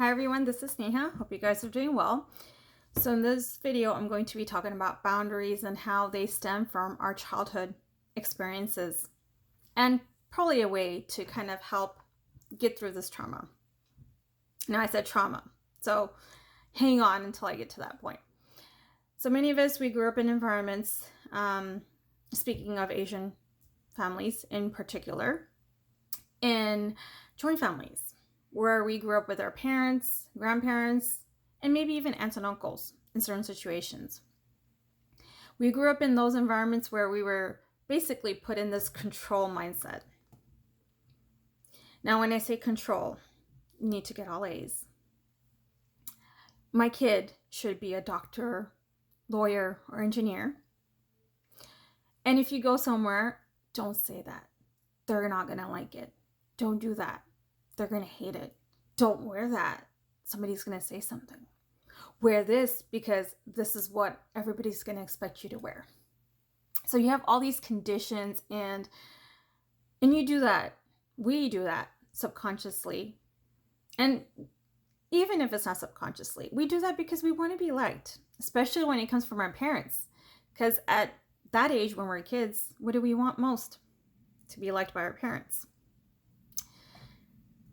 Hi everyone, this is Neha. Hope you guys are doing well. So in this video, I'm going to be talking about boundaries and how they stem from our childhood experiences and probably a way to kind of help get through this trauma. Now I said trauma, so hang on until I get to that point. So many of us, we grew up in environments, speaking of Asian families in particular, in joint families where we grew up with our parents, grandparents, and maybe even aunts and uncles in certain situations. We grew up in those environments where we were basically put in this control mindset. Now, when I say control, you need to get all A's. My kid should be a doctor, lawyer, or engineer. And if you go somewhere, don't say that. They're not going to like it. Don't do that. They're going to hate it. Don't wear that. Somebody's going to say something. Wear this because this is what everybody's going to expect you to wear. So you have all these conditions and you do that. We do that subconsciously. And even if it's not subconsciously, we do that because we want to be liked, especially when it comes from our parents. Because at that age, when we're kids, what do we want most? To be liked by our parents.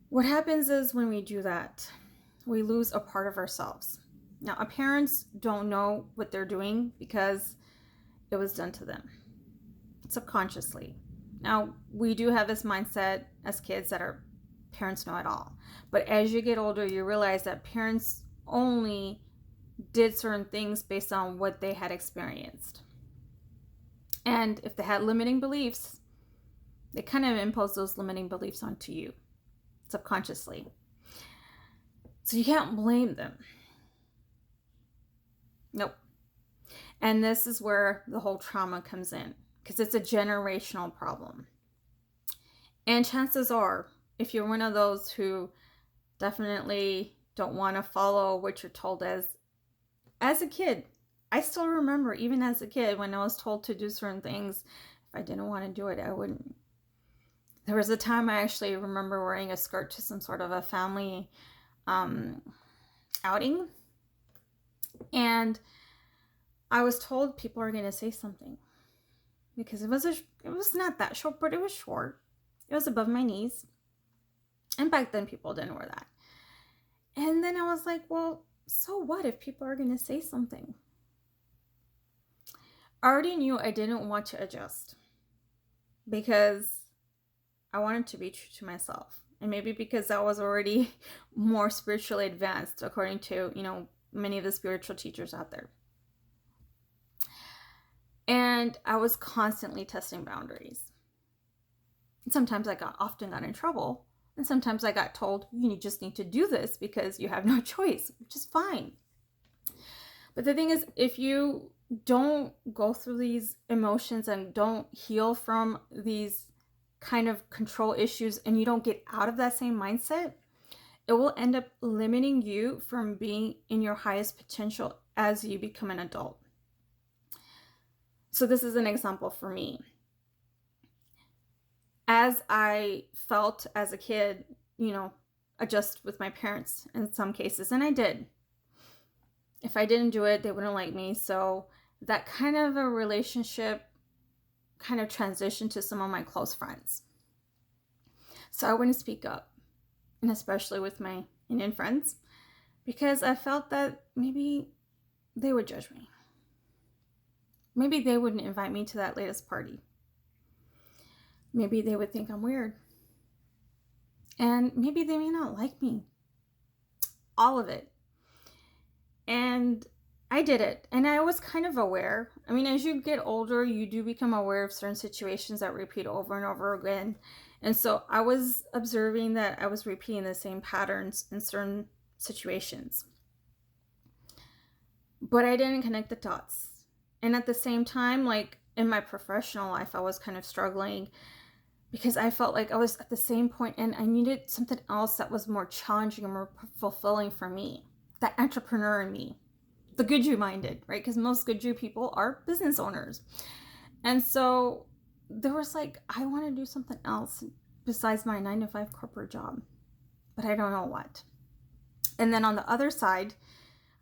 What happens is when we do that, we lose a part of ourselves. Now, our parents don't know what they're doing because it was done to them subconsciously. Now, we do have this mindset as kids that our parents know it all. But as you get older, you realize that parents only did certain things based on what they had experienced. And if they had limiting beliefs, they kind of impose those limiting beliefs onto you subconsciously. So you can't blame them. Nope. And this is where the whole trauma comes in, because it's a generational problem. And chances are, if you're one of those who definitely don't want to follow what you're told as a kid, I still remember even as a kid when I was told to do certain things, if I didn't want to do it, I wouldn't. There was a time I actually remember wearing a skirt to some sort of a family outing. And I was told people are going to say something because it was not that short, but it was short. It was above my knees. And back then people didn't wear that. And then I was like, well, so what if people are going to say something? I already knew I didn't want to adjust because I wanted to be true to myself. And maybe because I was already more spiritually advanced, according to, many of the spiritual teachers out there. And I was constantly testing boundaries. Sometimes I often got in trouble. And sometimes I got told, you just need to do this because you have no choice, which is fine. But the thing is, if you don't go through these emotions and don't heal from these kind of control issues and you don't get out of that same mindset, it will end up limiting you from being in your highest potential as you become an adult. So this is an example for me. As I felt as a kid, adjust with my parents in some cases, and I did. If I didn't do it, they wouldn't like me. So that kind of a relationship kind of transitioned to some of my close friends. So I wouldn't speak up, and especially with my Indian friends, because I felt that maybe they would judge me. Maybe they wouldn't invite me to that latest party. Maybe they would think I'm weird. And maybe they may not like me. All of it. And I did it. And I was kind of aware. I mean, as you get older, you do become aware of certain situations that repeat over and over again. And so I was observing that I was repeating the same patterns in certain situations. But I didn't connect the dots. And at the same time, like in my professional life, I was kind of struggling because I felt like I was at the same point and I needed something else that was more challenging and more fulfilling for me. That entrepreneur in me, the Guju minded, right? Because most Guju people are business owners. And so there was like, I want to do something else besides my 9-to-5 corporate job, but I don't know what. And then on the other side,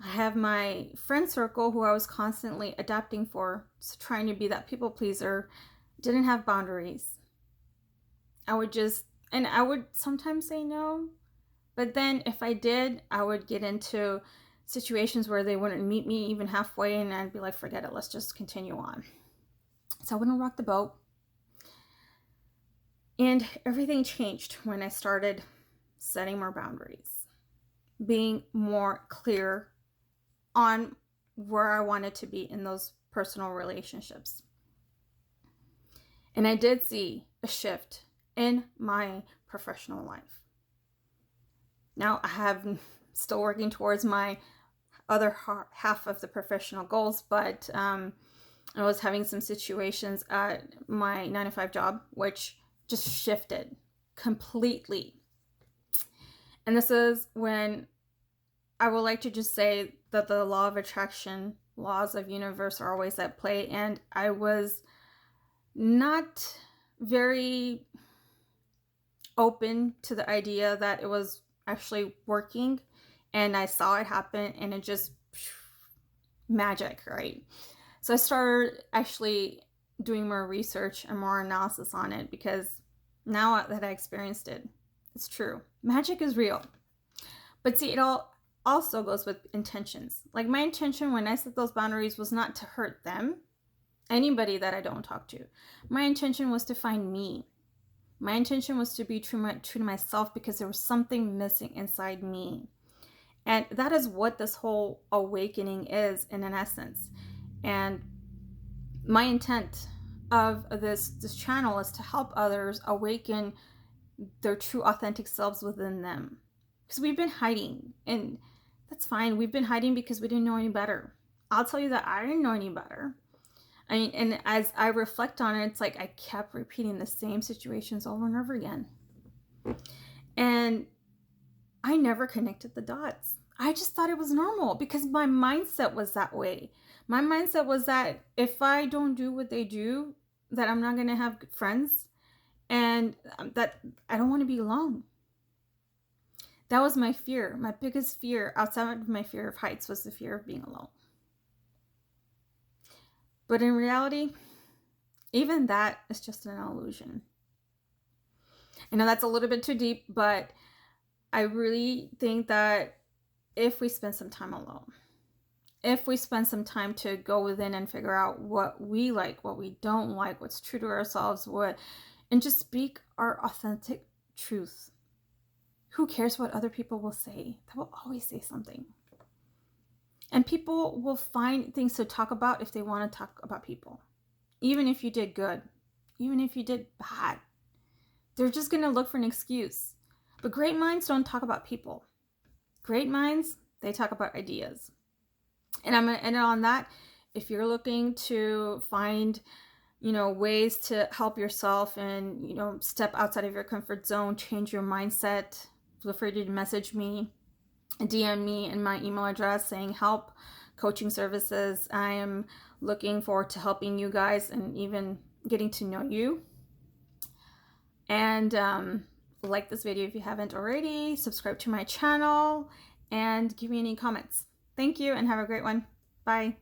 I have my friend circle who I was constantly adapting for, so trying to be that people pleaser, didn't have boundaries. I would sometimes say no, but then if I did, I would get into situations where they wouldn't meet me even halfway, and I'd be like, forget it, let's just continue on. So I wouldn't rock the boat. And everything changed when I started setting more boundaries, being more clear on where I wanted to be in those personal relationships. And I did see a shift in my professional life. Now I have still working towards my other half of the professional goals, but I was having some situations at my 9-to-5 job which just shifted completely. And this is when I would like to just say that the law of attraction, laws of universe are always at play, and I was not very open to the idea that it was actually working, and I saw it happen, and it just magic, right? So I started actually doing more research and more analysis on it, because now that I experienced it, it's true. Magic is real. But see, it all also goes with intentions. Like, my intention when I set those boundaries was not to hurt them, anybody that I don't talk to. My intention was to find me. My intention was to be true to myself, because there was something missing inside me. And that is what this whole awakening is in an essence. And my intent of this channel is to help others awaken their true authentic selves within them. Because we've been hiding, and that's fine. We've been hiding because we didn't know any better. I'll tell you that I didn't know any better. I mean, and as I reflect on it, it's like I kept repeating the same situations over and over again. And I never connected the dots. I just thought it was normal because my mindset was that way. My mindset was that if I don't do what they do, that I'm not going to have friends, and that I don't want to be alone. That was my fear. My biggest fear outside of my fear of heights was the fear of being alone. But in reality, even that is just an illusion. I know that's a little bit too deep, but I really think that if we spend some time alone, if we spend some time to go within and figure out what we like, what we don't like, what's true to ourselves, and just speak our authentic truth. Who cares what other people will say? They will always say something. And people will find things to talk about if they want to talk about people. Even if you did good, even if you did bad, they're just going to look for an excuse. But great minds don't talk about people. Great minds, they talk about ideas. And I'm going to end it on that. If you're looking to find, ways to help yourself and, step outside of your comfort zone, change your mindset, feel free to message me, DM me in my email address saying help coaching services. I am looking forward to helping you guys and even getting to know you. And like this video if you haven't already, subscribe to my channel, and give me any comments. Thank you and have a great one. Bye.